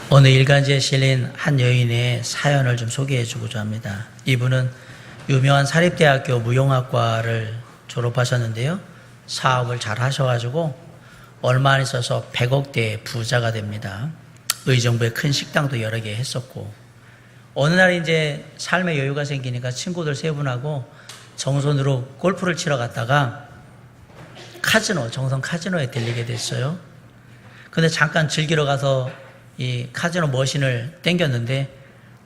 오늘 일간지에 실린 한 여인의 사연을 좀 소개해 주고자 합니다. 이분은 유명한 사립대학교 무용학과를 졸업하셨는데요. 사업을 잘 하셔가지고 얼마 안 있어서 100억대 부자가 됩니다. 의정부에 큰 식당도 여러 개 했었고, 어느 날 이제 삶의 여유가 생기니까 친구들 세 분하고 정선으로 골프를 치러 갔다가 정선 카지노에 들리게 됐어요. 근데 잠깐 즐기러 가서 이 카지노 머신을 땡겼는데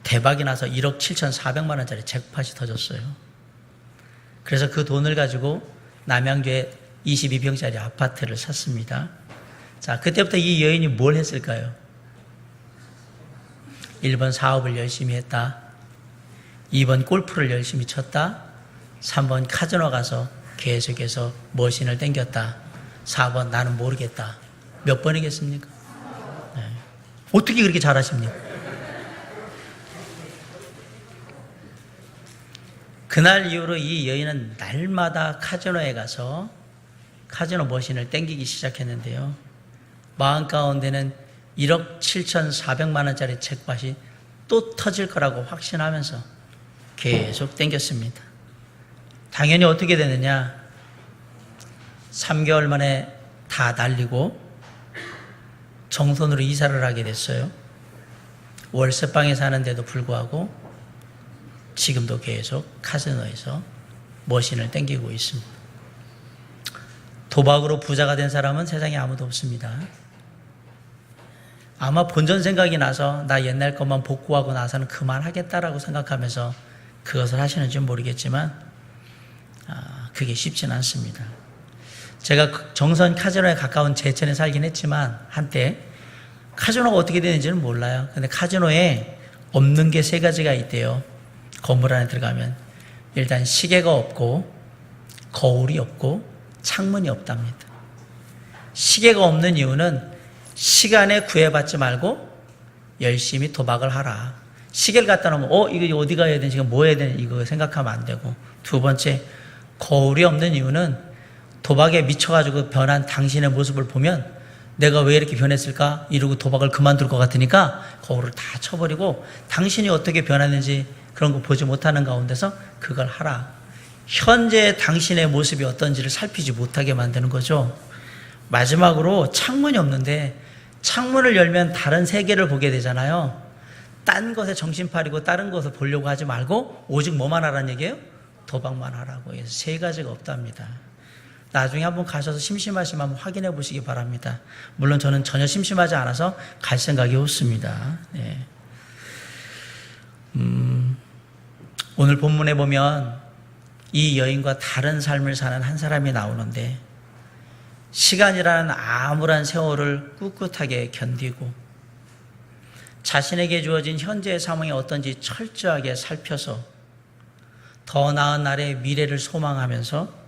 대박이 나서 1억 7,400만 원짜리 잭팟이 터졌어요. 그래서 그 돈을 가지고 남양주에 22평짜리 아파트를 샀습니다. 자, 그때부터 이 여인이 뭘 했을까요? 1번 사업을 열심히 했다. 2번 골프를 열심히 쳤다. 3번 카지노 가서 계속해서 머신을 땡겼다. 4번 나는 모르겠다. 몇 번이겠습니까? 네. 어떻게 그렇게 잘하십니까? 그날 이후로 이 여인은 날마다 카지노에 가서 카지노 머신을 땡기기 시작했는데요. 마음 가운데는 1억 7,400만 원짜리 잭팟이 또 터질 거라고 확신하면서 계속 땡겼습니다. 당연히 어떻게 되느냐? 3개월 만에 다 날리고 정선으로 이사를 하게 됐어요. 월세방에 사는데도 불구하고 지금도 계속 카지노에서 머신을 땡기고 있습니다. 도박으로 부자가 된 사람은 세상에 아무도 없습니다. 아마 본전 생각이 나서 나 옛날 것만 복구하고 나서는 그만하겠다라고 생각하면서 그것을 하시는지 모르겠지만 그게 쉽지는 않습니다. 제가 정선 카지노에 가까운 제천에 살긴 했지만 한때 카지노가 어떻게 되는지는 몰라요. 근데 카지노에 없는 게 3가지가 있대요. 건물 안에 들어가면 일단 시계가 없고 거울이 없고 창문이 없답니다. 시계가 없는 이유는 시간에 구애받지 말고 열심히 도박을 하라. 시계를 갖다 놓으면 이거 어디 가야 되는지 뭐 해야 되는지 이거 생각하면 안 되고, 두 번째 거울이 없는 이유는 도박에 미쳐가지고 변한 당신의 모습을 보면 내가 왜 이렇게 변했을까 이러고 도박을 그만둘 것 같으니까 거울을 다 쳐버리고 당신이 어떻게 변했는지 그런 거 보지 못하는 가운데서 그걸 하라. 현재 당신의 모습이 어떤지를 살피지 못하게 만드는 거죠. 마지막으로 창문이 없는데 창문을 열면 다른 세계를 보게 되잖아요. 딴 것에 정신 파리고 다른 것을 보려고 하지 말고 오직 뭐만 하라는 얘기예요? 도박만 하라고 해서 3가지가 없답니다. 나중에 한번 가셔서 심심하시면 한번 확인해 보시기 바랍니다. 물론 저는 전혀 심심하지 않아서 갈 생각이 없습니다. 네. 오늘 본문에 보면 이 여인과 다른 삶을 사는 한 사람이 나오는데, 시간이라는 암울한 세월을 꿋꿋하게 견디고 자신에게 주어진 현재의 상황이 어떤지 철저하게 살펴서 더 나은 날의 미래를 소망하면서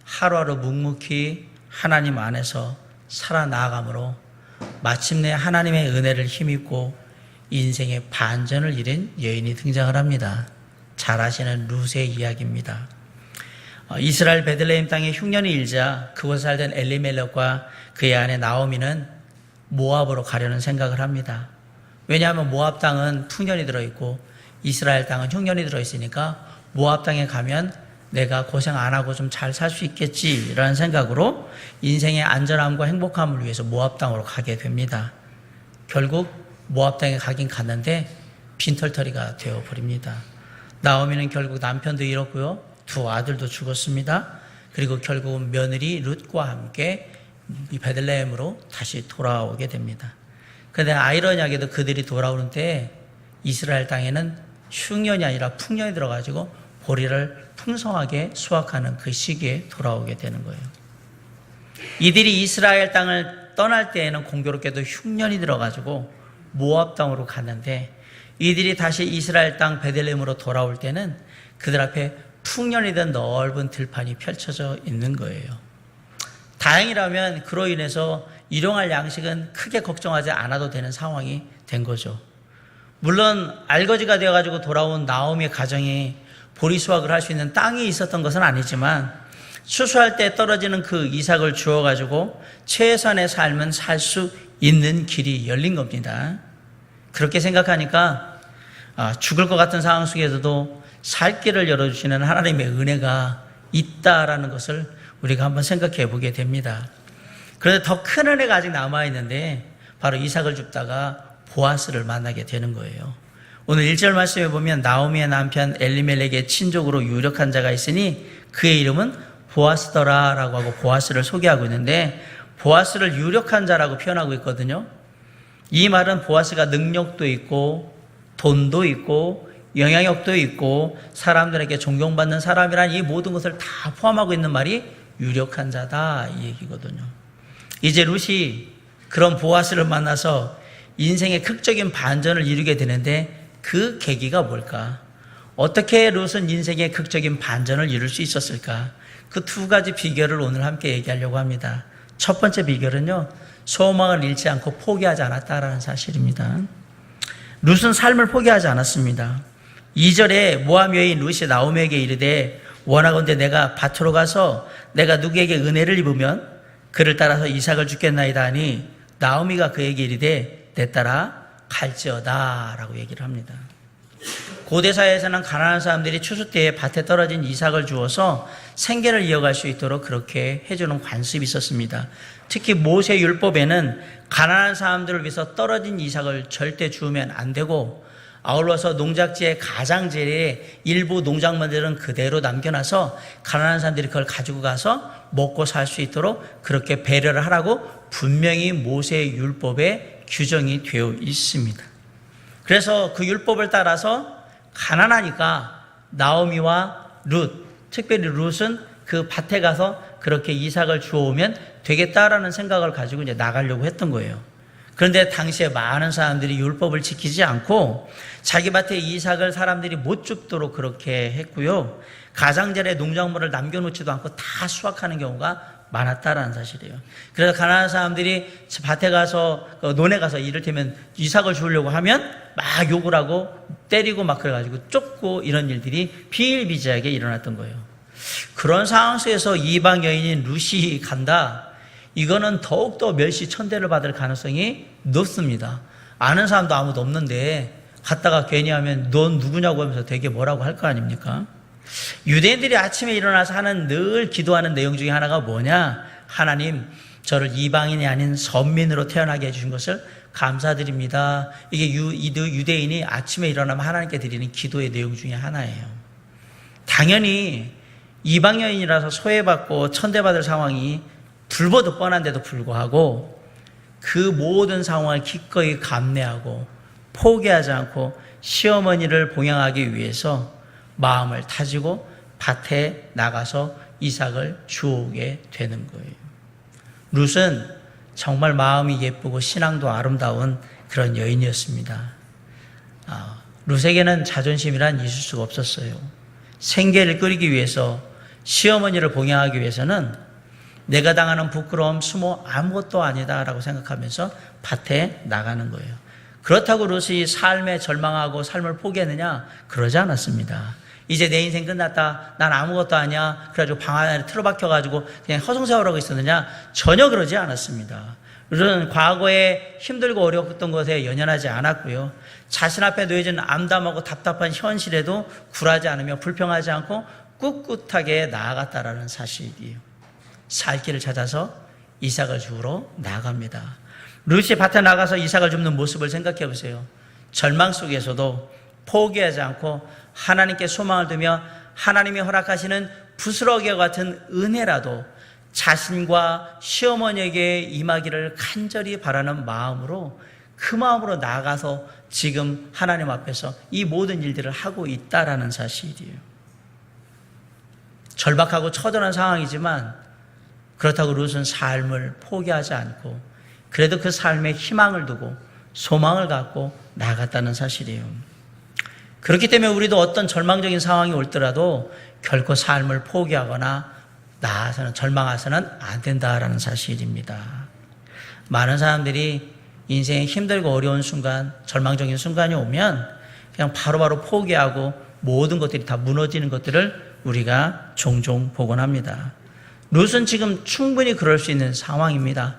하루하루 묵묵히 하나님 안에서 살아나감으로 마침내 하나님의 은혜를 힘입고 인생의 반전을 이룬 여인이 등장을 합니다. 잘 아시는 룻의 이야기입니다. 이스라엘 베들레헴 땅에 흉년이 일자 그곳에 살던 엘리멜렉과 그의 아내 나오미는 모압으로 가려는 생각을 합니다. 왜냐하면 모압 땅은 풍년이 들어있고 이스라엘 땅은 흉년이 들어있으니까 모압 땅에 가면 내가 고생 안 하고 좀 잘 살 수 있겠지라는 생각으로 인생의 안전함과 행복함을 위해서 모압 땅으로 가게 됩니다. 결국 모압 땅에 가긴 갔는데 빈털터리가 되어버립니다. 나오미는 결국 남편도 잃었고요. 2 아들도 죽었습니다. 그리고 결국은 며느리 룻과 함께 이 베들레헴으로 다시 돌아오게 됩니다. 그런데 아이러니하게도 그들이 돌아오는 때에 이스라엘 땅에는 흉년이 아니라 풍년이 들어가지고 보리를 풍성하게 수확하는 그 시기에 돌아오게 되는 거예요. 이들이 이스라엘 땅을 떠날 때에는 공교롭게도 흉년이 들어가지고 모압 땅으로 갔는데, 이들이 다시 이스라엘 땅 베들레헴으로 돌아올 때는 그들 앞에 풍년이 된 넓은 들판이 펼쳐져 있는 거예요. 다행이라면 그로 인해서 일용할 양식은 크게 걱정하지 않아도 되는 상황이 된 거죠. 물론 알거지가 되어가지고 돌아온 나오미의 가정이 보리 수확을 할 수 있는 땅이 있었던 것은 아니지만 추수할 때 떨어지는 그 이삭을 주워가지고 최선의 삶은 살 수 있는 길이 열린 겁니다. 그렇게 생각하니까 죽을 것 같은 상황 속에서도 살 길을 열어주시는 하나님의 은혜가 있다라는 것을 우리가 한번 생각해 보게 됩니다. 그런데 더 큰 은혜가 아직 남아있는데 바로 이삭을 줍다가 보아스를 만나게 되는 거예요. 오늘 1절 말씀에 보면 나오미의 남편 엘리멜렉의 친족으로 유력한 자가 있으니 그의 이름은 보아스더라 라고 하고 보아스를 소개하고 있는데, 보아스를 유력한 자라고 표현하고 있거든요. 이 말은 보아스가 능력도 있고 돈도 있고 영향력도 있고 사람들에게 존경받는 사람이란 이 모든 것을 다 포함하고 있는 말이 유력한 자다, 이 얘기거든요. 이제 룻이 그런 보아스를 만나서 인생의 극적인 반전을 이루게 되는데 그 계기가 뭘까? 어떻게 룻은 인생의 극적인 반전을 이룰 수 있었을까? 그 두 가지 비결을 오늘 함께 얘기하려고 합니다. 첫 번째 비결은요, 소망을 잃지 않고 포기하지 않았다라는 사실입니다. 룻은 삶을 포기하지 않았습니다. 2절에 모압 여인 룻이 나오미에게 이르되 원하건대 내가 밭으로 가서 내가 누구에게 은혜를 입으면 그를 따라서 이삭을 주겠나이다 하니 나오미가 그에게 이르되 내 따라 갈지어다 라고 얘기를 합니다. 고대사회에서는 가난한 사람들이 추수 때에 밭에 떨어진 이삭을 주어서 생계를 이어갈 수 있도록 그렇게 해주는 관습이 있었습니다. 특히 모세 율법에는 가난한 사람들을 위해서 떨어진 이삭을 절대 주우면 안 되고, 아울러서 농작지의 가장제에 일부 농작물들은 그대로 남겨놔서 가난한 사람들이 그걸 가지고 가서 먹고 살 수 있도록 그렇게 배려를 하라고 분명히 모세 율법에 규정이 되어 있습니다. 그래서 그 율법을 따라서 가난하니까 나오미와 룻, 특별히 룻은 그 밭에 가서 그렇게 이삭을 주워오면 되겠다라는 생각을 가지고 이제 나가려고 했던 거예요. 그런데 당시에 많은 사람들이 율법을 지키지 않고 자기 밭에 이삭을 사람들이 못 줍도록 그렇게 했고요. 가장자리에 농작물을 남겨놓지도 않고 다 수확하는 경우가 많았다라는 사실이에요. 그래서 가난한 사람들이 밭에 가서 논에 가서 이를테면 이삭을 주우려고 하면 막 욕을 하고 때리고 막 그래가지고 쫓고 이런 일들이 비일비재하게 일어났던 거예요. 그런 상황 속에서 이방 여인인 룻이 간다. 이거는 더욱더 멸시천대를 받을 가능성이 높습니다. 아는 사람도 아무도 없는데 갔다가 괜히 하면 넌 누구냐고 하면서 되게 뭐라고 할 거 아닙니까? 유대인들이 아침에 일어나서 하는 늘 기도하는 내용 중에 하나가 뭐냐? 하나님, 저를 이방인이 아닌 선민으로 태어나게 해주신 것을 감사드립니다. 이게 유대인이 아침에 일어나면 하나님께 드리는 기도의 내용 중에 하나예요. 당연히 이방 여인이라서 소외받고 천대받을 상황이 불보듯 뻔한데도 불구하고 그 모든 상황을 기꺼이 감내하고 포기하지 않고 시어머니를 봉양하기 위해서 마음을 다지고 밭에 나가서 이삭을 주우게 되는 거예요. 룻은 정말 마음이 예쁘고 신앙도 아름다운 그런 여인이었습니다. 룻에게는 자존심이란 있을 수가 없었어요. 생계를 꾸리기 위해서, 시어머니를 봉양하기 위해서는 내가 당하는 부끄러움, 수모 아무것도 아니다라고 생각하면서 밭에 나가는 거예요. 그렇다고 룻이 삶에 절망하고 삶을 포기했느냐? 그러지 않았습니다. 이제 내 인생 끝났다, 난 아무것도 아니야, 그래가지고 방 안에 틀어박혀가지고 그냥 허송세월하고 있었느냐? 전혀 그러지 않았습니다. 룻은 과거에 힘들고 어려웠던 것에 연연하지 않았고요. 자신 앞에 놓여진 암담하고 답답한 현실에도 굴하지 않으며 불평하지 않고 꿋꿋하게 나아갔다라는 사실이에요. 살 길을 찾아서 이삭을 주우러 나갑니다. 룻이 밭에 나가서 이삭을 줍는 모습을 생각해 보세요. 절망 속에서도 포기하지 않고 하나님께 소망을 두며 하나님이 허락하시는 부스러기와 같은 은혜라도 자신과 시어머니에게 임하기를 간절히 바라는 마음으로, 그 마음으로 나가서 지금 하나님 앞에서 이 모든 일들을 하고 있다라는 사실이에요. 절박하고 처절한 상황이지만 그렇다고 룻은 삶을 포기하지 않고 그래도 그 삶에 희망을 두고 소망을 갖고 나아갔다는 사실이에요. 그렇기 때문에 우리도 어떤 절망적인 상황이 올더라도 결코 삶을 포기하거나 나아서는 절망해서는 안 된다라는 사실입니다. 많은 사람들이 인생에 힘들고 어려운 순간, 절망적인 순간이 오면 그냥 바로바로 포기하고 모든 것들이 다 무너지는 것들을 우리가 종종 보곤 합니다. 룻은 지금 충분히 그럴 수 있는 상황입니다.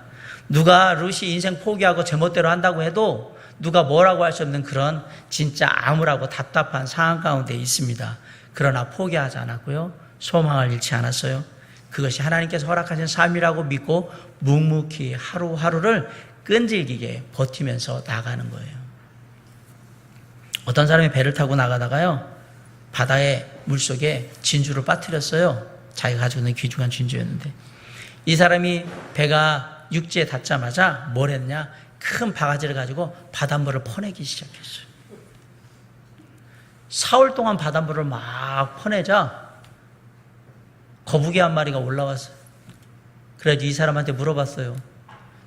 누가 룻이 인생 포기하고 제멋대로 한다고 해도 누가 뭐라고 할 수 없는 그런 진짜 암울하고 답답한 상황 가운데 있습니다. 그러나 포기하지 않았고요. 소망을 잃지 않았어요. 그것이 하나님께서 허락하신 삶이라고 믿고 묵묵히 하루하루를 끈질기게 버티면서 나가는 거예요. 어떤 사람이 배를 타고 나가다가요, 바다의 물속에 진주를 빠뜨렸어요. 자기가 가지고 있는 귀중한 진주였는데, 이 사람이 배가 육지에 닿자마자 뭘 했냐? 큰 바가지를 가지고 바닷물을 퍼내기 시작했어요. 사흘 동안 바닷물을 막 퍼내자 거북이 한 마리가 올라왔어요. 그래서 이 사람한테 물어봤어요.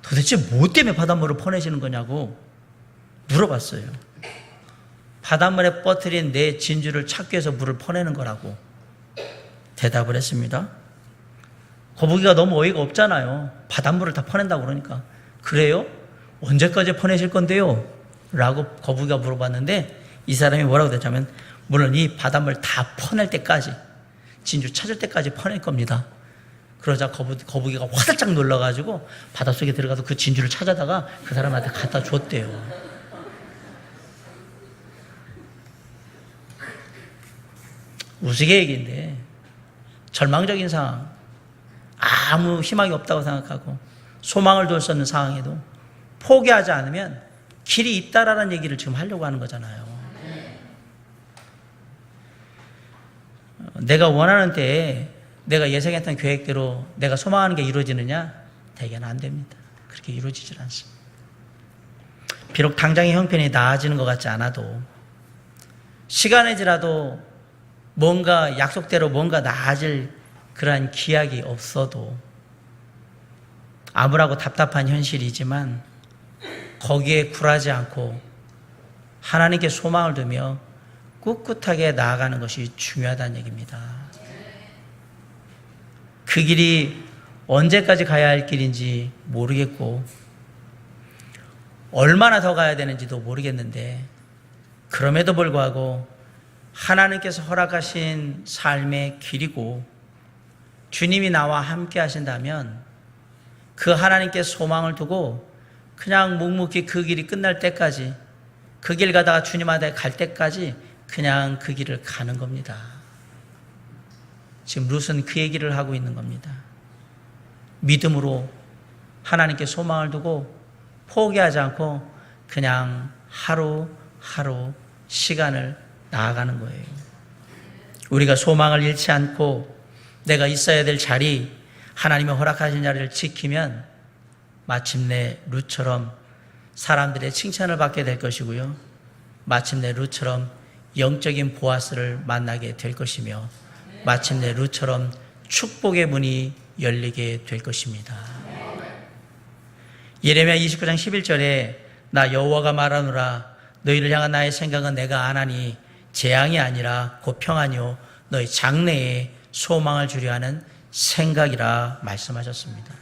도대체 뭐 때문에 바닷물을 퍼내시는 거냐고 물어봤어요. 바닷물에 퍼뜨린 내 진주를 찾기 위해서 물을 퍼내는 거라고 대답을 했습니다. 거북이가 너무 어이가 없잖아요. 바닷물을 다 퍼낸다고 그러니까. 그래요? 언제까지 퍼내실 건데요? 라고 거북이가 물어봤는데, 이 사람이 뭐라고 했냐면, 물론 이 바닷물 다 퍼낼 때까지, 진주 찾을 때까지 퍼낼 겁니다. 그러자 거북이가 화들짝 놀라가지고 바닷속에 들어가서 그 진주를 찾아다가 그 사람한테 갖다 줬대요. 우스갯얘기인데 절망적인 상황, 아무 희망이 없다고 생각하고 소망을 둘 수 없는 상황에도 포기하지 않으면 길이 있다라는 얘기를 지금 하려고 하는 거잖아요. 내가 원하는 때에 내가 예상했던 계획대로 내가 소망하는 게 이루어지느냐? 대개는 안 됩니다. 그렇게 이루어지질 않습니다. 비록 당장의 형편이 나아지는 것 같지 않아도 시간이 지나도 뭔가 약속대로 뭔가 나아질 그러한 기약이 없어도 암울하고 답답한 현실이지만 거기에 굴하지 않고 하나님께 소망을 두며 꿋꿋하게 나아가는 것이 중요하다는 얘기입니다. 그 길이 언제까지 가야 할 길인지 모르겠고 얼마나 더 가야 되는지도 모르겠는데, 그럼에도 불구하고 하나님께서 허락하신 삶의 길이고 주님이 나와 함께 하신다면 그 하나님께 소망을 두고 그냥 묵묵히 그 길이 끝날 때까지, 그 길 가다가 주님한테 갈 때까지 그냥 그 길을 가는 겁니다. 지금 룻은 그 얘기를 하고 있는 겁니다. 믿음으로 하나님께 소망을 두고 포기하지 않고 그냥 하루하루 시간을 나아가는 거예요. 우리가 소망을 잃지 않고 내가 있어야 될 자리, 하나님의 허락하신 자리를 지키면 마침내 룻처럼 사람들의 칭찬을 받게 될 것이고요. 마침내 룻처럼 영적인 보아스를 만나게 될 것이며 마침내 룻처럼 축복의 문이 열리게 될 것입니다. 예레미야 29장 11절에 나 여호와가 말하노라 너희를 향한 나의 생각은 내가 아나니 재앙이 아니라 곧 평안이요 너희 장래에 소망을 주려 하는 생각이라 말씀하셨습니다.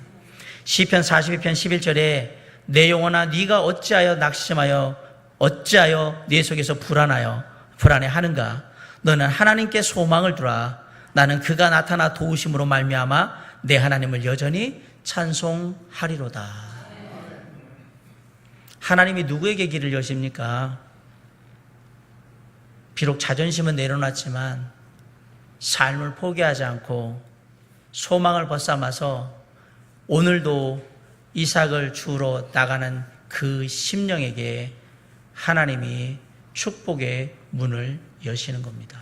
시편 42편 11절에 내 영혼아 네가 어찌하여 낙심하여 어찌하여 네 속에서 불안해하는가? 너는 하나님께 소망을 두라. 나는 그가 나타나 도우심으로 말미암아 내 하나님을 여전히 찬송하리로다. 하나님이 누구에게 길을 여십니까? 비록 자존심은 내려놨지만 삶을 포기하지 않고 소망을 벗삼아서 오늘도 이삭을 주우러 나가는 그 심령에게 하나님이 축복의 문을 여시는 겁니다.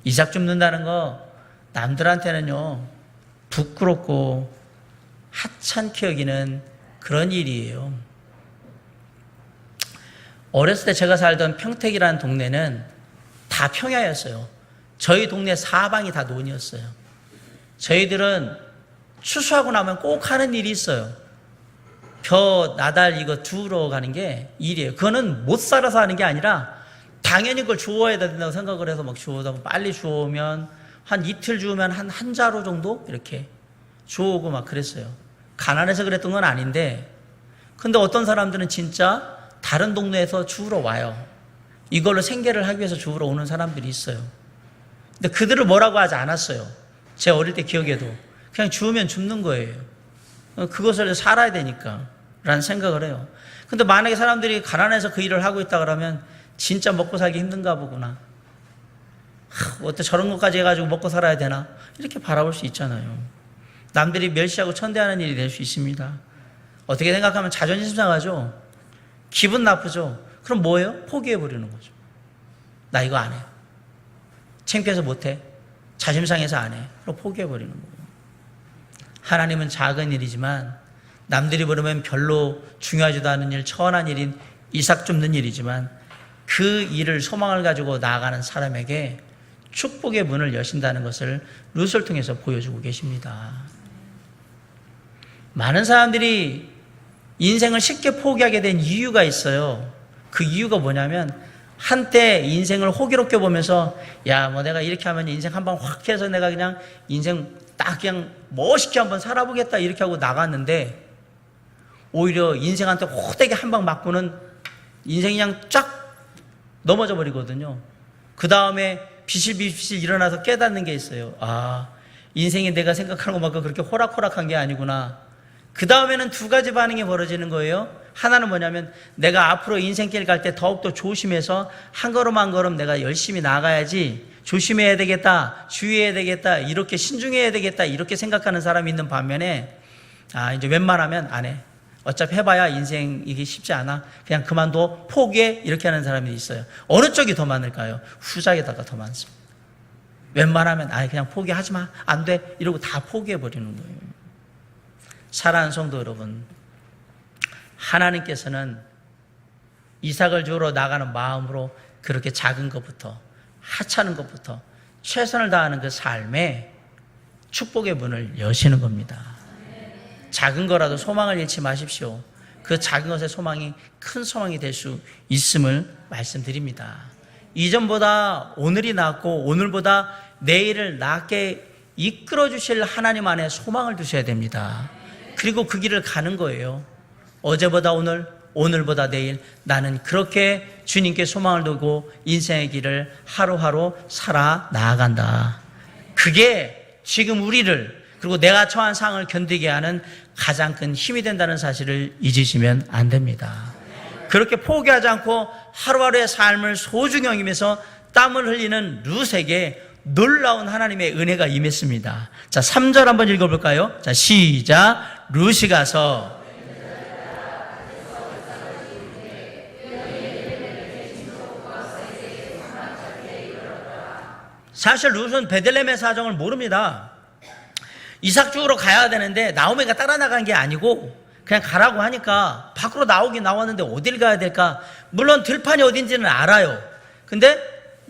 이삭 줍는다는 거 남들한테는요 부끄럽고 하찮게 여기는 그런 일이에요. 어렸을 때 제가 살던 평택이라는 동네는 다 평야였어요. 저희 동네 사방이 다 논이었어요. 저희들은 추수하고 나면 꼭 하는 일이 있어요. 벼 나달 이거 주우러 가는 게 일이에요. 그거는 못 살아서 하는 게 아니라 당연히 그걸 주워야 된다고 생각을 해서 막 주워다 빨리 주우면 한 이틀 주우면 한 자루 정도 이렇게 주우고 막 그랬어요. 가난해서 그랬던 건 아닌데, 근데 어떤 사람들은 진짜 다른 동네에서 주우러 와요. 이걸로 생계를 하기 위해서 주우러 오는 사람들이 있어요. 근데 그들을 뭐라고 하지 않았어요. 제 어릴 때 기억에도 그냥 주우면 줍는 거예요. 그것을 살아야 되니까. 라는 생각을 해요. 근데 만약에 사람들이 가난해서 그 일을 하고 있다 그러면 진짜 먹고 살기 힘든가 보구나. 어떻게 저런 것까지 해가지고 먹고 살아야 되나? 이렇게 바라볼 수 있잖아요. 남들이 멸시하고 천대하는 일이 될 수 있습니다. 어떻게 생각하면 자존심 상하죠? 기분 나쁘죠? 그럼 뭐예요? 포기해버리는 거죠. 나 이거 안 해. 창피해서 못해. 자존심 상해서 안 해. 그럼 포기해버리는 거예요. 하나님은 작은 일이지만 남들이 부르면 별로 중요하지도 않은 일, 천한 일인 이삭 줍는 일이지만 그 일을 소망을 가지고 나아가는 사람에게 축복의 문을 여신다는 것을 룻을 통해서 보여주고 계십니다. 많은 사람들이 인생을 쉽게 포기하게 된 이유가 있어요. 그 이유가 뭐냐면 한때 인생을 호기롭게 보면서 야, 뭐 내가 이렇게 하면 인생 한방 확 해서 내가 그냥 인생 딱 그냥 멋있게 한번 살아보겠다 이렇게 하고 나갔는데 오히려 인생한테 호되게 한 방 맞고는 인생이 그냥 쫙 넘어져 버리거든요. 그 다음에 비실비실 일어나서 깨닫는 게 있어요. 아, 인생이 내가 생각하는 것만큼 그렇게 호락호락한 게 아니구나. 그 다음에는 두 가지 반응이 벌어지는 거예요. 하나는 뭐냐면 내가 앞으로 인생길 갈 때 더욱더 조심해서 한 걸음 한 걸음 내가 열심히 나가야지, 조심해야 되겠다, 주의해야 되겠다, 이렇게 신중해야 되겠다 이렇게 생각하는 사람이 있는 반면에 아, 이제 웬만하면 안 해. 어차피 해봐야 인생 이게 쉽지 않아. 그냥 그만둬, 포기해. 이렇게 하는 사람이 있어요. 어느 쪽이 더 많을까요? 후자에다가 더 많습니다. 웬만하면 아예 그냥 포기하지 마. 안 돼. 이러고 다 포기해버리는 거예요. 사랑하는 성도 여러분, 하나님께서는 이삭을 주우러 나가는 마음으로 그렇게 작은 것부터, 하찮은 것부터 최선을 다하는 그 삶에 축복의 문을 여시는 겁니다. 작은 거라도 소망을 잃지 마십시오. 그 작은 것의 소망이 큰 소망이 될 수 있음을 말씀드립니다. 이전보다 오늘이 낫고 오늘보다 내일을 낫게 이끌어 주실 하나님 안에 소망을 두셔야 됩니다. 그리고 그 길을 가는 거예요. 어제보다 오늘, 오늘보다 내일, 나는 그렇게 주님께 소망을 두고 인생의 길을 하루하루 살아 나아간다. 그게 지금 우리를, 그리고 내가 처한 상황을 견디게 하는 가장 큰 힘이 된다는 사실을 잊으시면 안 됩니다. 그렇게 포기하지 않고 하루하루의 삶을 소중히 여기면서 땀을 흘리는 룻에게 놀라운 하나님의 은혜가 임했습니다. 자, 3절 한번 읽어볼까요? 자, 시작. 룻이 가서 사실 룻은 베들레헴의 사정을 모릅니다. 이삭 주우러 가야 되는데 나오미가 따라 나간 게 아니고 그냥 가라고 하니까 밖으로 나오긴 나왔는데 어딜 가야 될까? 물론 들판이 어딘지는 알아요. 근데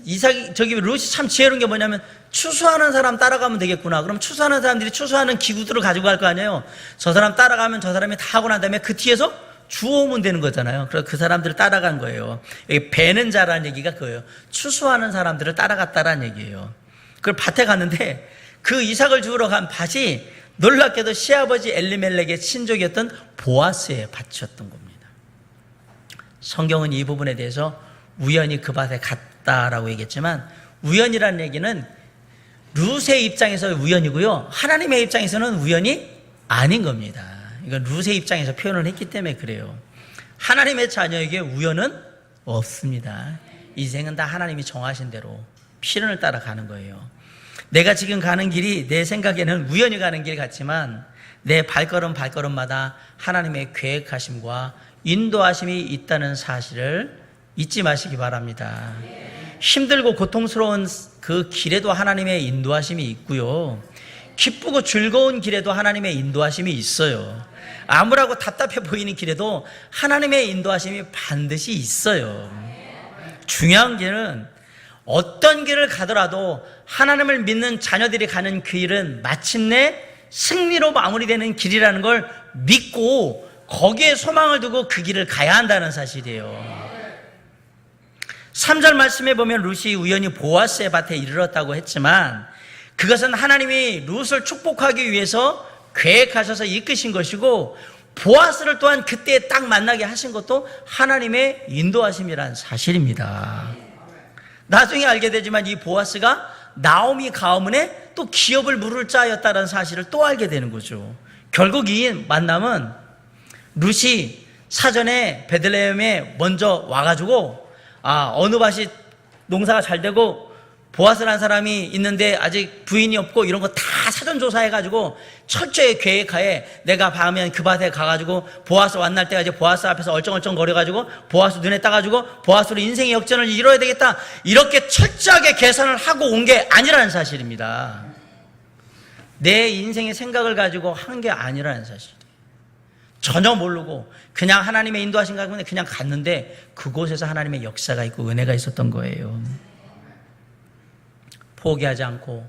룻이 참 지혜로운 게 뭐냐면 추수하는 사람 따라가면 되겠구나. 그럼 추수하는 사람들이 추수하는 기구들을 가지고 갈 거 아니에요. 저 사람 따라가면 저 사람이 다 하고 난 다음에 그 뒤에서 주워오면 되는 거잖아요. 그래서 그 사람들을 따라간 거예요. 여기 배는 자라는 얘기가 그거예요. 추수하는 사람들을 따라갔다라는 얘기예요. 그걸 밭에 갔는데 그 이삭을 주우러 간 밭이 놀랍게도 시아버지 엘리멜렉의 친족이었던 보아스의 밭이었던 겁니다. 성경은 이 부분에 대해서 우연히 그 밭에 갔다라고 얘기했지만 우연이라는 얘기는 룻의 입장에서 우연이고요. 하나님의 입장에서는 우연이 아닌 겁니다. 이건 룻의 입장에서 표현을 했기 때문에 그래요. 하나님의 자녀에게 우연은 없습니다. 인생은 다 하나님이 정하신 대로 필연을 따라가는 거예요. 내가 지금 가는 길이 내 생각에는 우연히 가는 길 같지만 내 발걸음마다 하나님의 계획하심과 인도하심이 있다는 사실을 잊지 마시기 바랍니다. 힘들고 고통스러운 그 길에도 하나님의 인도하심이 있고요. 기쁘고 즐거운 길에도 하나님의 인도하심이 있어요. 암울하고 답답해 보이는 길에도 하나님의 인도하심이 반드시 있어요. 중요한 길은 어떤 길을 가더라도 하나님을 믿는 자녀들이 가는 그 길은 마침내 승리로 마무리되는 길이라는 걸 믿고 거기에 소망을 두고 그 길을 가야 한다는 사실이에요. 3절 말씀에 보면 룻이 우연히 보아스의 밭에 이르렀다고 했지만 그것은 하나님이 룻을 축복하기 위해서 계획하셔서 이끄신 것이고 보아스를 또한 그때 딱 만나게 하신 것도 하나님의 인도하심이란 사실입니다. 나중에 알게 되지만 이 보아스가 나오미 가문에 또 기업을 물을 자였다는 사실을 또 알게 되는 거죠. 결국 이 만남은 룻이 사전에 베들레헴에 먼저 와가지고 어느 밭이 농사가 잘 되고 보아스라는 사람이 있는데 아직 부인이 없고 이런 거 다 사전 조사해가지고 철저히 계획하에 내가 밤에 그 밭에 가가지고 보아스 만날 때가 이제 보아스 앞에서 얼쩡얼쩡 거려가지고 보아스 눈에 따가지고 보아스로 인생의 역전을 이뤄야 되겠다, 이렇게 철저하게 계산을 하고 온 게 아니라는 사실입니다. 내 인생의 생각을 가지고 한 게 아니라는 사실이에요. 전혀 모르고 그냥 하나님의 인도하신 가운데 그냥 갔는데 그곳에서 하나님의 역사가 있고 은혜가 있었던 거예요. 포기하지 않고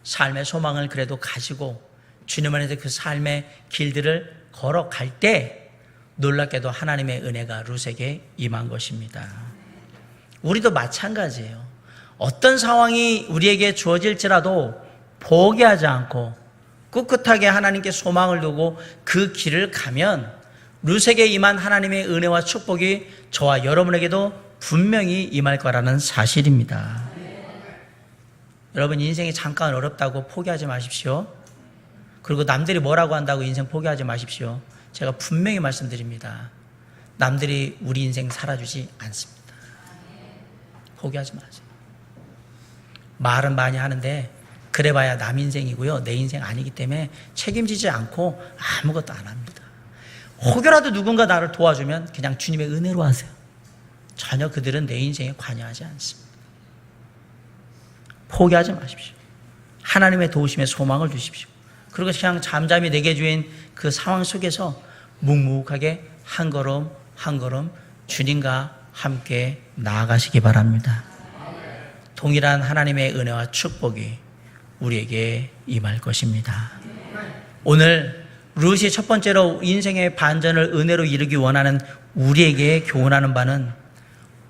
삶의 소망을 그래도 가지고 주님 안에서 그 삶의 길들을 걸어갈 때 놀랍게도 하나님의 은혜가 룻에게 임한 것입니다. 우리도 마찬가지예요. 어떤 상황이 우리에게 주어질지라도 포기하지 않고 꿋꿋하게 하나님께 소망을 두고 그 길을 가면 룻에게 임한 하나님의 은혜와 축복이 저와 여러분에게도 분명히 임할 거라는 사실입니다. 여러분, 인생이 잠깐 어렵다고 포기하지 마십시오. 그리고 남들이 뭐라고 한다고 인생 포기하지 마십시오. 제가 분명히 말씀드립니다. 남들이 우리 인생 살아주지 않습니다. 포기하지 마세요. 말은 많이 하는데 그래봐야 남 인생이고요, 내 인생 아니기 때문에 책임지지 않고 아무것도 안 합니다. 혹여라도 누군가 나를 도와주면 그냥 주님의 은혜로 하세요. 전혀 그들은 내 인생에 관여하지 않습니다. 포기하지 마십시오. 하나님의 도우심에 소망을 두십시오. 그리고 그냥 잠잠히 내게 주인 그 상황 속에서 묵묵하게 한 걸음 한 걸음 주님과 함께 나아가시기 바랍니다. 동일한 하나님의 은혜와 축복이 우리에게 임할 것입니다. 오늘 룻이 첫 번째로 인생의 반전을 은혜로 이루기 원하는 우리에게 교훈하는 바는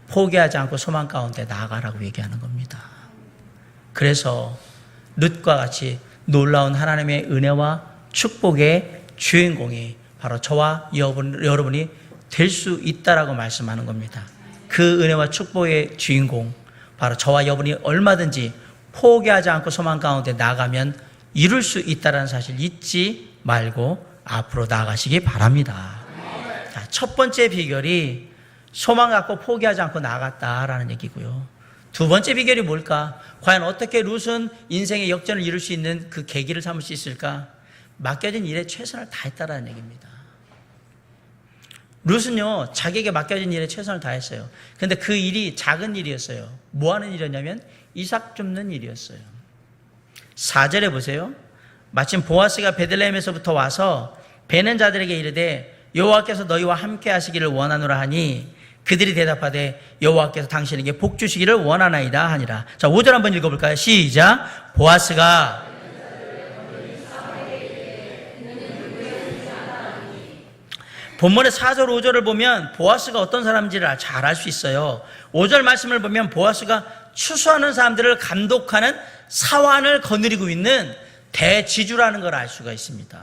포기하지 않고 소망 가운데 나아가라고 얘기하는 겁니다. 그래서 룻과 같이 놀라운 하나님의 은혜와 축복의 주인공이 바로 저와 여러분이 될 수 있다라고 말씀하는 겁니다. 그 은혜와 축복의 주인공, 바로 저와 여러분이 얼마든지 포기하지 않고 소망 가운데 나가면 이룰 수 있다는 사실 잊지 말고 앞으로 나아가시기 바랍니다. 자, 첫 번째 비결이 소망 갖고 포기하지 않고 나아갔다라는 얘기고요. 두 번째 비결이 뭘까? 과연 어떻게 룻은 인생의 역전을 이룰 수 있는 그 계기를 삼을 수 있을까? 맡겨진 일에 최선을 다했다라는 얘기입니다. 룻은요, 자기에게 맡겨진 일에 최선을 다했어요. 그런데 그 일이 작은 일이었어요. 뭐 하는 일이었냐면 이삭 줍는 일이었어요. 4절에 보세요. 마침 보아스가 베들레헴에서부터 와서 베는 자들에게 이르되 여호와께서 너희와 함께 하시기를 원하노라 하니 그들이 대답하되 여호와께서 당신에게 복 주시기를 원하나이다 하니라. 자, 5절 한번 읽어볼까요? 시작. 보아스가 본문의 4절 5절을 보면 보아스가 어떤 사람인지를 잘 알 수 있어요. 5절 말씀을 보면 보아스가 추수하는 사람들을 감독하는 사환을 거느리고 있는 대지주라는 걸 알 수가 있습니다.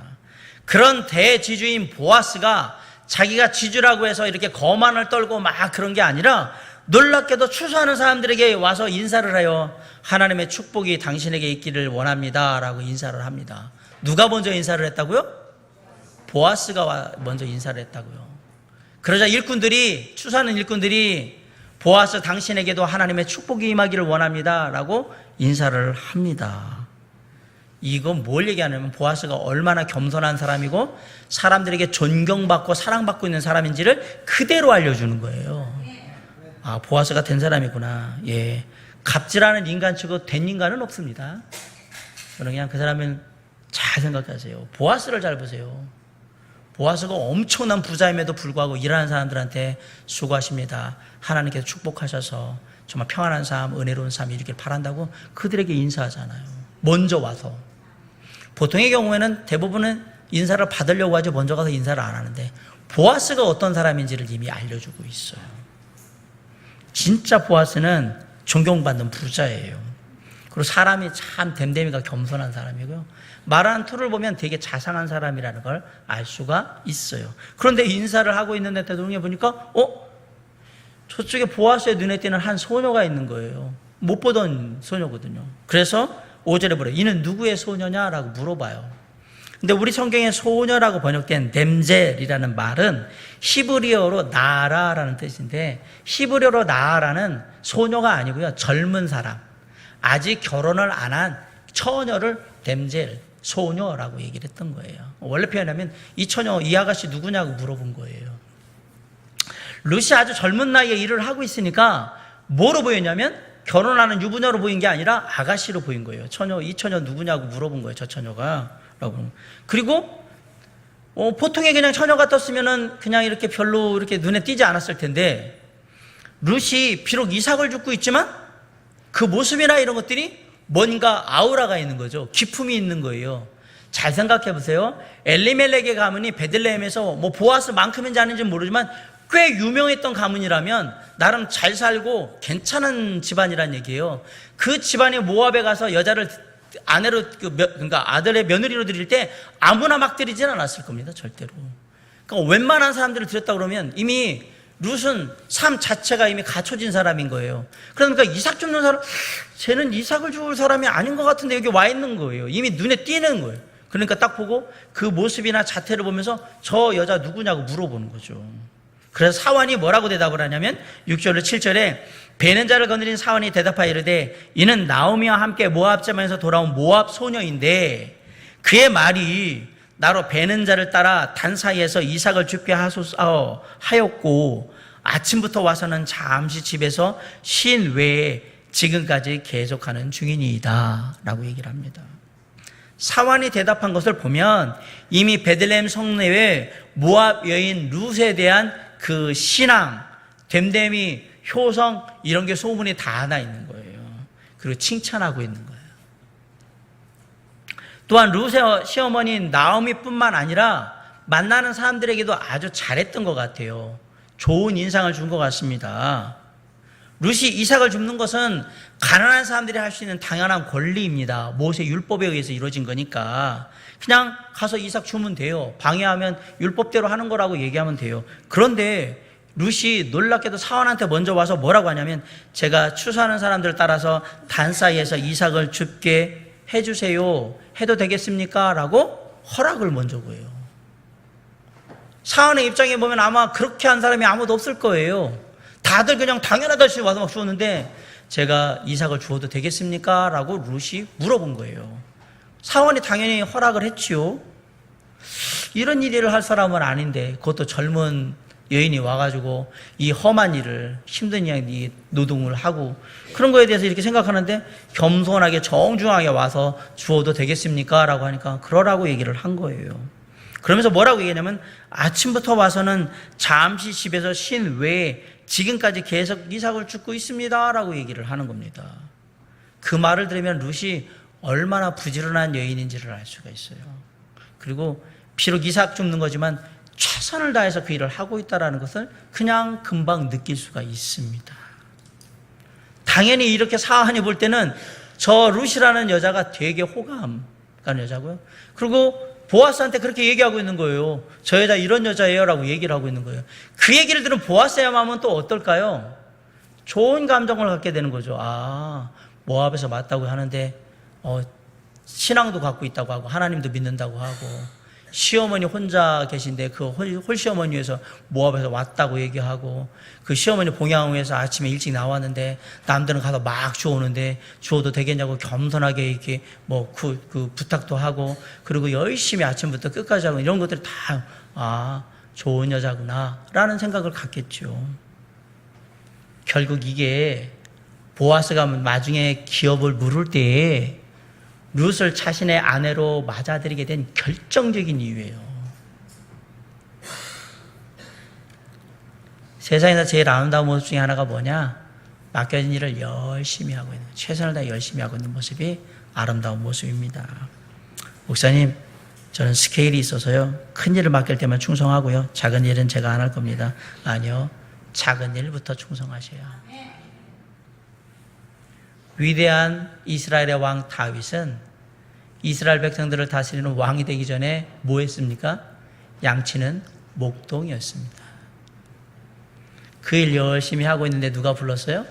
그런 대지주인 보아스가 자기가 지주라고 해서 이렇게 거만을 떨고 막 그런 게 아니라 놀랍게도 추수하는 사람들에게 와서 인사를 하여 하나님의 축복이 당신에게 있기를 원합니다 라고 인사를 합니다. 누가 먼저 인사를 했다고요? 보아스가 먼저 인사를 했다고요. 그러자 추수하는 일꾼들이 보아스 당신에게도 하나님의 축복이 임하기를 원합니다 라고 인사를 합니다. 이건 뭘 얘기하냐면 보아스가 얼마나 겸손한 사람이고 사람들에게 존경받고 사랑받고 있는 사람인지를 그대로 알려주는 거예요. 아, 보아스가 된 사람이구나. 예, 갑질하는 인간치고 된 인간은 없습니다. 저는 그냥 그 사람을 잘 생각하세요. 보아스를 잘 보세요. 보아스가 엄청난 부자임에도 불구하고 일하는 사람들한테 수고하십니다, 하나님께서 축복하셔서 정말 평안한 삶, 은혜로운 삶 이루길 바란다고 그들에게 인사하잖아요. 먼저 와서. 보통의 경우에는 대부분은 인사를 받으려고 하지 먼저 가서 인사를 안 하는데 보아스가 어떤 사람인지를 이미 알려주고 있어요. 진짜 보아스는 존경받는 부자예요. 그리고 사람이 참 댐댐이가 겸손한 사람이고요. 말하는 투를 보면 되게 자상한 사람이라는 걸 알 수가 있어요. 그런데 인사를 하고 있는데 눈에 보니까 저쪽에 보아스의 눈에 띄는 한 소녀가 있는 거예요. 못 보던 소녀거든요. 그래서 5절에 보래. 이는 누구의 소녀냐라고 물어봐요. 근데 우리 성경에 소녀라고 번역된 뎀젤이라는 말은 히브리어로 나라라는 뜻인데, 히브리어로 나라는 소녀가 아니고요, 젊은 사람, 아직 결혼을 안 한 처녀를 뎀젤, 소녀라고 얘기를 했던 거예요. 원래 표현하면 이 처녀, 이 아가씨 누구냐고 물어본 거예요. 룻이 아주 젊은 나이에 일을 하고 있으니까 뭐로 보였냐면 결혼하는 유부녀로 보인 게 아니라 아가씨로 보인 거예요. 이 처녀 누구냐고 물어본 거예요. 저 처녀가. 라고. 그리고 보통의 그냥 처녀가 떴으면은 그냥 이렇게 별로 이렇게 눈에 띄지 않았을 텐데, 룻이 비록 이삭을 줍고 있지만 그 모습이나 이런 것들이 뭔가 아우라가 있는 거죠. 기품이 있는 거예요. 잘 생각해 보세요. 엘리멜렉의 가문이 베들레헴에서 뭐 보아스만큼인지 아닌지 모르지만 꽤 유명했던 가문이라면 나름 잘 살고 괜찮은 집안이란 얘기예요. 그 집안이 모압에 가서 여자를 아내로, 그러니까 아들의 며느리로 드릴 때 아무나 막 드리진 않았을 겁니다. 절대로. 그러니까 웬만한 사람들을 드렸다 그러면 이미 룻은 삶 자체가 이미 갖춰진 사람인 거예요. 그러니까 이삭 줍는 사람, 쟤는 이삭을 줄 사람이 아닌 것 같은데 여기 와 있는 거예요. 이미 눈에 띄는 거예요. 그러니까 딱 보고 그 모습이나 자태를 보면서 저 여자 누구냐고 물어보는 거죠. 그래서 사환이 뭐라고 대답을 하냐면 6절로 7절에 베는 자를 거느린 사환이 대답하여 이르되 이는 나오미와 함께 모압 제만에서 돌아온 모압 소녀인데 그의 말이 나로 베는 자를 따라 단 사이에서 이삭을 줍게 하였고 아침부터 와서는 잠시 집에서 쉰 외에 지금까지 계속하는 중이니이다 라고 얘기를 합니다. 사환이 대답한 것을 보면 이미 베들레헴 성내에 모압 여인 룻에 대한 그 신앙, 됨됨이, 효성 이런 게 소문이 다 나 있는 거예요. 그리고 칭찬하고 있는 거예요. 또한 룻의 시어머니인 나오미뿐만 아니라 만나는 사람들에게도 아주 잘했던 것 같아요. 좋은 인상을 준 것 같습니다. 룻이 이삭을 줍는 것은 가난한 사람들이 할 수 있는 당연한 권리입니다. 모세 율법에 의해서 이루어진 거니까 그냥 가서 이삭 주면 돼요. 방해하면 율법대로 하는 거라고 얘기하면 돼요. 그런데 룻이 놀랍게도 사환한테 먼저 와서 뭐라고 하냐면 제가 추수하는 사람들을 따라서 단 사이에서 이삭을 줍게 해주세요. 해도 되겠습니까? 라고 허락을 먼저 구해요. 사환의 입장에 보면 아마 그렇게 한 사람이 아무도 없을 거예요. 다들 그냥 당연하다시 와서 막 주었는데 제가 이삭을 주어도 되겠습니까? 라고 룻이 물어본 거예요. 사환이 당연히 허락을 했지요. 이런 일을 할 사람은 아닌데 그것도 젊은 여인이 와가지고 이 험한 일을 힘든 이 노동을 하고 그런 거에 대해서 이렇게 생각하는데 겸손하게 정중하게 와서 주어도 되겠습니까? 라고 하니까 그러라고 얘기를 한 거예요. 그러면서 뭐라고 얘기하냐면 아침부터 와서는 잠시 집에서 쉰 외에 지금까지 계속 이삭을 줍고 있습니다 라고 얘기를 하는 겁니다. 그 말을 들으면 룻이 얼마나 부지런한 여인인지를 알 수가 있어요. 그리고 비록 이삭 줍는 거지만 최선을 다해서 그 일을 하고 있다는 것을 그냥 금방 느낄 수가 있습니다. 당연히 이렇게 사환이 볼 때는 저 룻이라는 여자가 되게 호감 가는 여자고요. 그리고 보아스한테 그렇게 얘기하고 있는 거예요. 저 여자 이런 여자예요 라고 얘기를 하고 있는 거예요. 그 얘기를 들은 보아스의 마음은 또 어떨까요? 좋은 감정을 갖게 되는 거죠. 아, 모압에서 맞다고 하는데 신앙도 갖고 있다고 하고 하나님도 믿는다고 하고 시어머니 혼자 계신데 그 홀시어머니 위해서 모압에서 왔다고 얘기하고 그 시어머니 봉양후에서 아침에 일찍 나왔는데 남들은 가서 막 주오는데 주어도 되겠냐고 겸손하게 이렇게 그 부탁도 하고 그리고 열심히 아침부터 끝까지 하고 이런 것들이 다 좋은 여자구나 라는 생각을 갖겠죠. 결국 이게 보아스가 나중에 기업을 물을 때에 룻을 자신의 아내로 맞아들이게 된 결정적인 이유예요. 세상에서 제일 아름다운 모습 중에 하나가 뭐냐? 맡겨진 일을 열심히 하고 있는, 최선을 다해 열심히 하고 있는 모습이 아름다운 모습입니다. 목사님, 저는 스케일이 있어서요. 큰 일을 맡길 때만 충성하고요. 작은 일은 제가 안 할 겁니다. 아니요. 작은 일부터 충성하셔야. 위대한 이스라엘의 왕 다윗은 이스라엘 백성들을 다스리는 왕이 되기 전에 뭐 했습니까? 양치는 목동이었습니다. 그 일 열심히 하고 있는데 누가 불렀어요?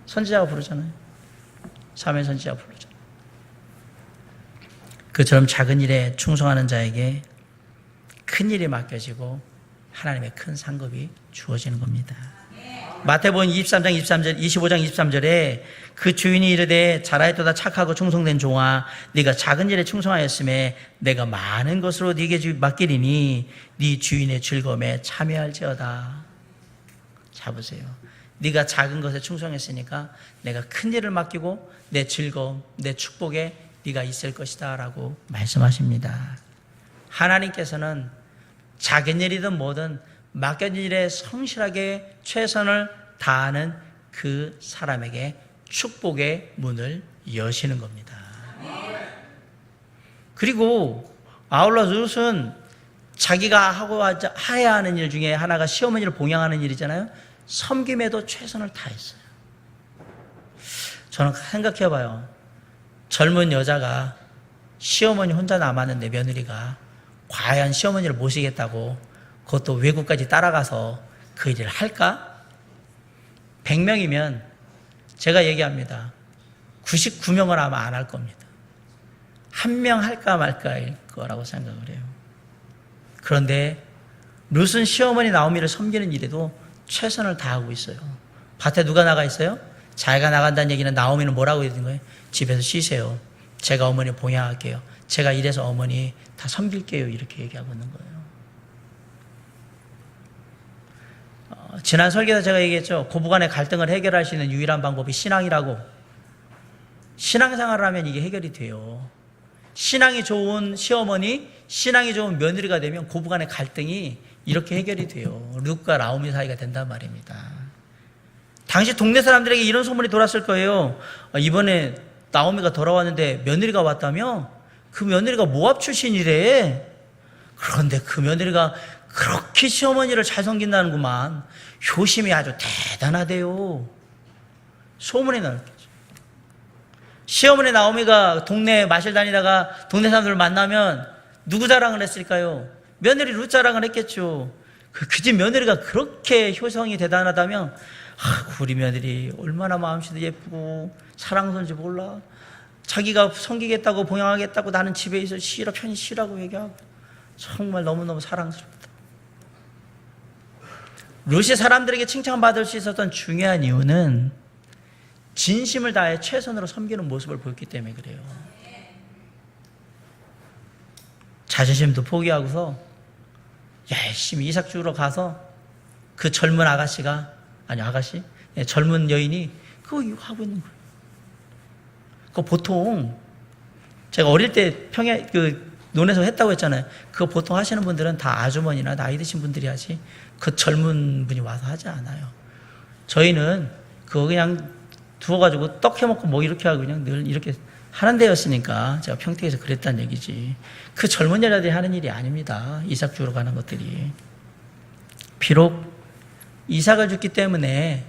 선지자가 부르잖아요. 사무엘 선지자가 부르잖아요. 그처럼 작은 일에 충성하는 자에게 큰 일이 맡겨지고 하나님의 큰 상급이 주어지는 겁니다. 마태복음 25장 23절에 그 주인이 이르되 잘하였도다 착하고 충성된 종아 네가 작은 일에 충성하였음에 내가 많은 것으로 네게 맡기리니 네 주인의 즐거움에 참여할지어다. 자 보세요. 네가 작은 것에 충성했으니까 내가 큰 일을 맡기고 내 즐거움, 내 축복에 네가 있을 것이다 라고 말씀하십니다. 하나님께서는 작은 일이든 뭐든 맡겨진 일에 성실하게 최선을 다하는 그 사람에게 축복의 문을 여시는 겁니다. 그리고 아울러 룻은 자기가 해야 하는 일 중에 하나가 시어머니를 봉양하는 일이잖아요. 섬김에도 최선을 다했어요. 저는 생각해 봐요. 젊은 여자가 시어머니 혼자 남았는데 며느리가 과연 시어머니를 모시겠다고 그것도 외국까지 따라가서 그 일을 할까? 100명이면 제가 얘기합니다. 99명은 아마 안 할 겁니다. 한 명 할까 말까일 거라고 생각을 해요. 그런데 룻은 시어머니 나오미를 섬기는 일에도 최선을 다하고 있어요. 밭에 누가 나가 있어요? 자기가 나간다는 얘기는 나오미는 뭐라고 해야 되는 거예요? 집에서 쉬세요. 제가 어머니 봉양할게요. 제가 이래서 어머니 다 섬길게요. 이렇게 얘기하고 있는 거예요. 지난 설교에서 제가 얘기했죠. 고부간의 갈등을 해결할 수 있는 유일한 방법이 신앙이라고. 신앙생활을 하면 이게 해결이 돼요. 신앙이 좋은 시어머니, 신앙이 좋은 며느리가 되면 고부간의 갈등이 이렇게 해결이 돼요. 룻과 나오미 사이가 된단 말입니다. 당시 동네 사람들에게 이런 소문이 돌았을 거예요. 이번에 나오미가 돌아왔는데 며느리가 왔다며? 그 며느리가 모압 출신이래. 그런데 그 며느리가 그렇게 시어머니를 잘 섬긴다는구만. 효심이 아주 대단하대요. 소문이 나겠죠. 시어머니 나오미가 동네에 마실 다니다가 동네 사람들을 만나면 누구 자랑을 했을까요? 며느리 룻 자랑을 했겠죠. 그 집 며느리가 그렇게 효성이 대단하다면 우리 며느리 얼마나 마음씨도 예쁘고 사랑스러운지 몰라. 자기가 섬기겠다고 봉양하겠다고 나는 집에 있어 편히 쉬라고 얘기하고 정말 너무너무 사랑스럽다. 룻이 사람들에게 칭찬받을 수 있었던 중요한 이유는 진심을 다해 최선으로 섬기는 모습을 보였기 때문에 그래요. 자존심도 포기하고서 열심히 이삭 주우러 가서 그 젊은 젊은 여인이 그거 하고 있는 거예요. 그거 보통 제가 어릴 때 논에서 했다고 했잖아요. 그거 보통 하시는 분들은 다 아주머니나 나이 드신 분들이 하지 그 젊은 분이 와서 하지 않아요. 저희는 그거 그냥 두어가지고 떡 해먹고 뭐 이렇게 하고 그냥 늘 이렇게 하는 데였으니까 제가 평택에서 그랬다는 얘기지. 그 젊은 여자들이 하는 일이 아닙니다. 이삭 주우러 가는 것들이. 비록 이삭을 줬기 때문에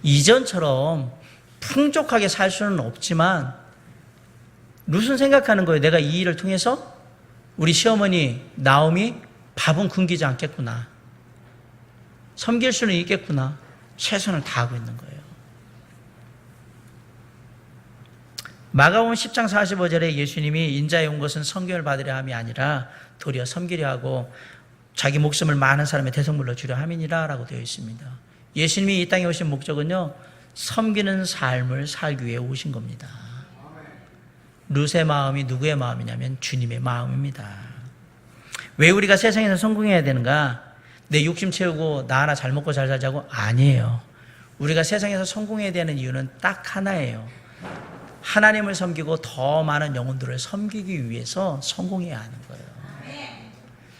이전처럼 풍족하게 살 수는 없지만 룻은 생각하는 거예요. 내가 이 일을 통해서 우리 시어머니 나오미 밥은 굶기지 않겠구나. 섬길 수는 있겠구나. 최선을 다하고 있는 거예요. 마가복음 10장 45절에 예수님이 인자에 온 것은 선교를 받으려 함이 아니라 도리어 섬기려 하고 자기 목숨을 많은 사람의 대성물로 주려 함이니라 라고 되어 있습니다. 예수님이 이 땅에 오신 목적은요, 섬기는 삶을 살기 위해 오신 겁니다. 룻의 마음이 누구의 마음이냐면 주님의 마음입니다. 왜 우리가 세상에서 성공해야 되는가? 내 욕심 채우고 나 하나 잘 먹고 잘 살자고? 아니에요. 우리가 세상에서 성공해야 되는 이유는 딱 하나예요. 하나님을 섬기고 더 많은 영혼들을 섬기기 위해서 성공해야 하는 거예요.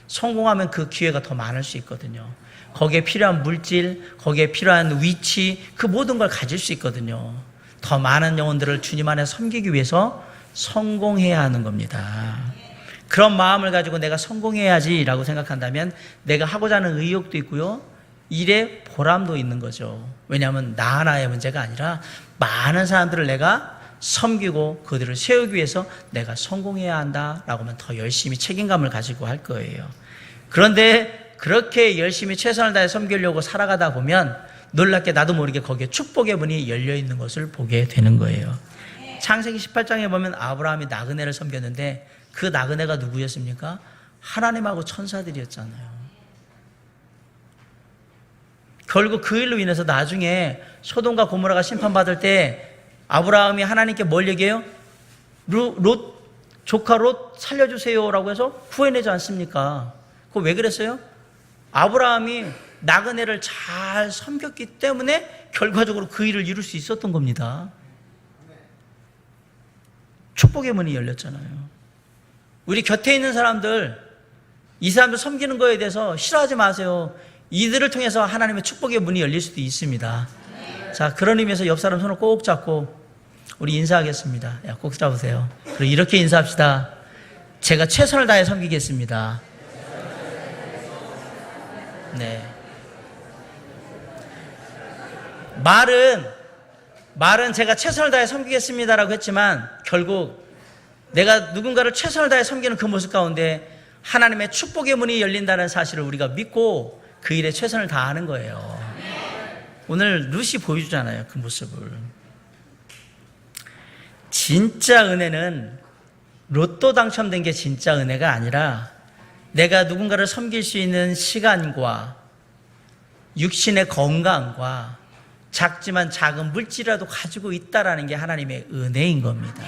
성공하면 그 기회가 더 많을 수 있거든요. 거기에 필요한 물질, 거기에 필요한 위치, 그 모든 걸 가질 수 있거든요. 더 많은 영혼들을 주님 안에 섬기기 위해서 성공해야 하는 겁니다. 그런 마음을 가지고 내가 성공해야지라고 생각한다면 내가 하고자 하는 의욕도 있고요. 일에 보람도 있는 거죠. 왜냐하면 나 하나의 문제가 아니라 많은 사람들을 내가 섬기고 그들을 세우기 위해서 내가 성공해야 한다라고 하면 더 열심히 책임감을 가지고 할 거예요. 그런데 그렇게 열심히 최선을 다해 섬기려고 살아가다 보면 놀랍게 나도 모르게 거기에 축복의 문이 열려 있는 것을 보게 되는 거예요. 창세기 18장에 보면 아브라함이 나그네를 섬겼는데 그 나그네가 누구였습니까? 하나님하고 천사들이었잖아요. 결국 그 일로 인해서 나중에 소돔과 고모라가 심판받을 때 아브라함이 하나님께 뭘 얘기해요? 롯 조카 롯 살려주세요라고 해서 구해내지 않습니까? 그거 왜 그랬어요? 아브라함이 나그네를 잘 섬겼기 때문에 결과적으로 그 일을 이룰 수 있었던 겁니다. 축복의 문이 열렸잖아요. 우리 곁에 있는 사람들, 이 사람들 섬기는 거에 대해서 싫어하지 마세요. 이들을 통해서 하나님의 축복의 문이 열릴 수도 있습니다. 자, 그런 의미에서 옆 사람 손을 꼭 잡고 우리 인사하겠습니다. 야, 꼭 잡으세요. 그리고 이렇게 인사합시다. 제가 최선을 다해 섬기겠습니다. 네. 말은 제가 최선을 다해 섬기겠습니다라고 했지만 결국 내가 누군가를 최선을 다해 섬기는 그 모습 가운데 하나님의 축복의 문이 열린다는 사실을 우리가 믿고 그 일에 최선을 다하는 거예요. 오늘 룻이 보여주잖아요, 그 모습을. 진짜 은혜는 로또 당첨된 게 진짜 은혜가 아니라 내가 누군가를 섬길 수 있는 시간과 육신의 건강과 작지만 작은 물질이라도 가지고 있다라는 게 하나님의 은혜인 겁니다.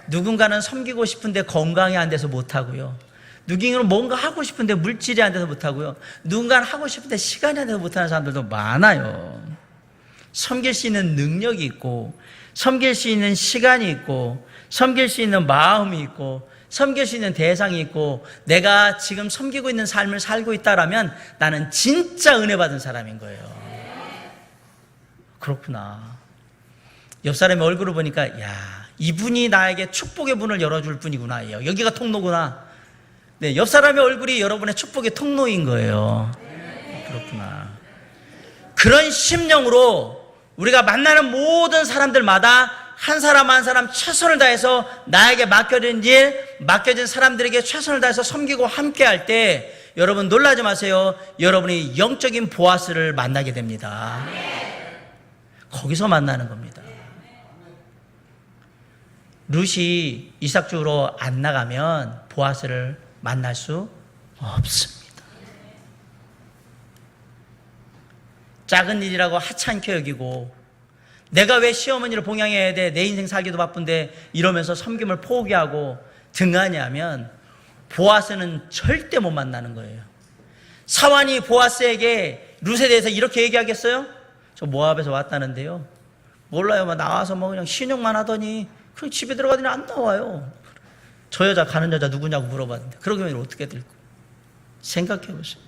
누군가는 섬기고 싶은데 건강이 안 돼서 못하고요. 누군가는 뭔가 하고 싶은데 물질이 안 돼서 못하고요. 누군가는 하고 싶은데 시간이 안 돼서 못하는 사람들도 많아요. 섬길 수 있는 능력이 있고 섬길 수 있는 시간이 있고 섬길 수 있는 마음이 있고 섬길 수 있는 대상이 있고 내가 지금 섬기고 있는 삶을 살고 있다라면 나는 진짜 은혜 받은 사람인 거예요. 그렇구나. 옆 사람의 얼굴을 보니까 야, 이분이 나에게 축복의 문을 열어줄 분이구나. 여기가 통로구나. 네, 옆 사람의 얼굴이 여러분의 축복의 통로인 거예요. 그렇구나. 그런 심령으로 우리가 만나는 모든 사람들마다 한 사람 한 사람 최선을 다해서 나에게 맡겨진 일, 맡겨진 사람들에게 최선을 다해서 섬기고 함께 할 때 여러분 놀라지 마세요. 여러분이 영적인 보아스를 만나게 됩니다. 거기서 만나는 겁니다. 룻이 이삭 주우러 안 나가면 보아스를 만날 수 없습니다. 작은 일이라고 하찮게 여기고 내가 왜 시어머니를 봉양해야 돼? 내 인생 살기도 바쁜데 이러면서 섬김을 포기하고 등하냐면 보아스는 절대 못 만나는 거예요. 사완이 보아스에게 룻에 대해서 이렇게 얘기하겠어요? 저 모압에서 왔다는데요. 몰라요. 나와서 그냥 신용만 하더니 그냥 집에 들어가더니 안 나와요. 저 여자 가는 여자 누구냐고 물어봤는데 그러면 어떻게 될까? 생각해 보세요.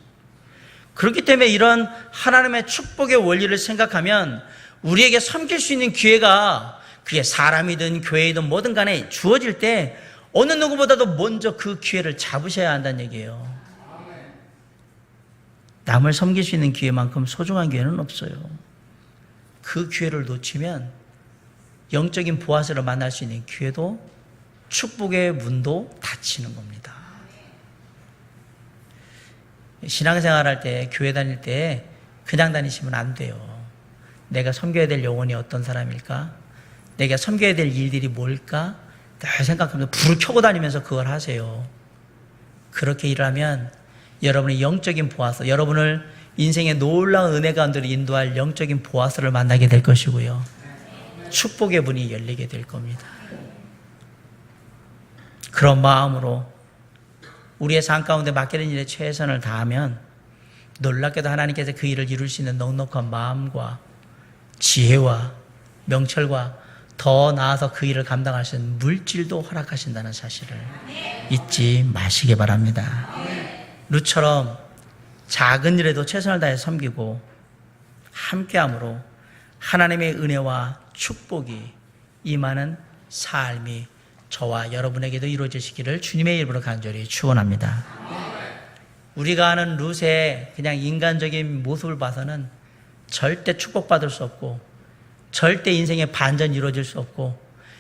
그렇기 때문에 이런 하나님의 축복의 원리를 생각하면 우리에게 섬길 수 있는 기회가 그게 사람이든 교회이든 뭐든 간에 주어질 때 어느 누구보다도 먼저 그 기회를 잡으셔야 한다는 얘기예요. 남을 섬길 수 있는 기회만큼 소중한 기회는 없어요. 그 기회를 놓치면 영적인 보아스를 만날 수 있는 기회도 축복의 문도 닫히는 겁니다. 신앙생활할 때, 교회 다닐 때 그냥 다니시면 안 돼요. 내가 섬겨야 될 영혼이 어떤 사람일까? 내가 섬겨야 될 일들이 뭘까? 늘 생각하면서 불을 켜고 다니면서 그걸 하세요. 그렇게 일하면 여러분의 영적인 보아스, 여러분을 인생의 놀라운 은혜 가운데로 인도할 영적인 보아스를 만나게 될 것이고요. 축복의 문이 열리게 될 겁니다. 그런 마음으로 우리의 삶 가운데 맡겨진 일에 최선을 다하면 놀랍게도 하나님께서 그 일을 이룰 수 있는 넉넉한 마음과 지혜와 명철과 더 나아서 그 일을 감당할 수 있는 물질도 허락하신다는 사실을 잊지 마시기 바랍니다. 룻처럼 작은 일에도 최선을 다해 섬기고 함께함으로 하나님의 은혜와 축복이 임하는 삶이 저와 여러분에게도 이루어지시기를 주님의 이름으로 간절히 축원합니다. 우리가 아는 룻의 그냥 인간적인 모습을 봐서는 절대 축복받을 수 없고 절대 인생의 반전이 이루어질 수 없고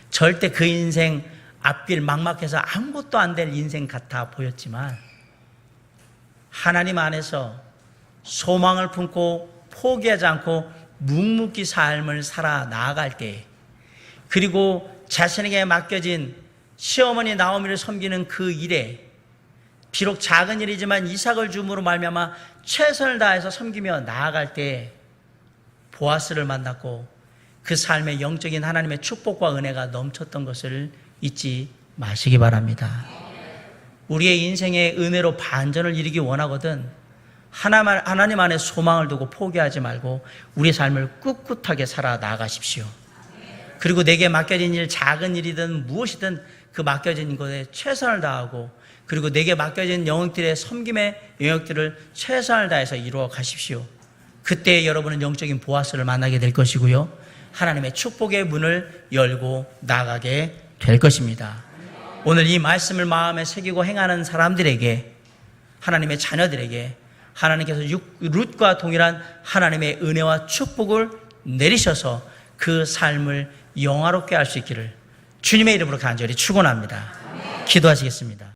절대 그 인생 앞길 막막해서 아무것도 안 될 인생 같아 보였지만 하나님 안에서 소망을 품고 포기하지 않고 묵묵히 삶을 살아 나아갈 때 그리고 자신에게 맡겨진 시어머니 나오미를 섬기는 그 일에 비록 작은 일이지만 이삭을 줌으로 말미암아 최선을 다해서 섬기며 나아갈 때 보아스를 만났고 그 삶에 영적인 하나님의 축복과 은혜가 넘쳤던 것을 잊지 마시기 바랍니다. 우리의 인생의 은혜로 반전을 이루기 원하거든 하나님 안에 소망을 두고 포기하지 말고 우리의 삶을 꿋꿋하게 살아 나가십시오. 그리고 내게 맡겨진 일, 작은 일이든 무엇이든 그 맡겨진 것에 최선을 다하고 그리고 내게 맡겨진 영역들의 섬김의 영역들을 최선을 다해서 이루어 가십시오. 그때 여러분은 영적인 보아스를 만나게 될 것이고요. 하나님의 축복의 문을 열고 나가게 될 것입니다. 오늘 이 말씀을 마음에 새기고 행하는 사람들에게, 하나님의 자녀들에게 하나님께서 룻과 동일한 하나님의 은혜와 축복을 내리셔서 그 삶을 영화롭게 할 수 있기를 주님의 이름으로 간절히 축원합니다. 기도하시겠습니다.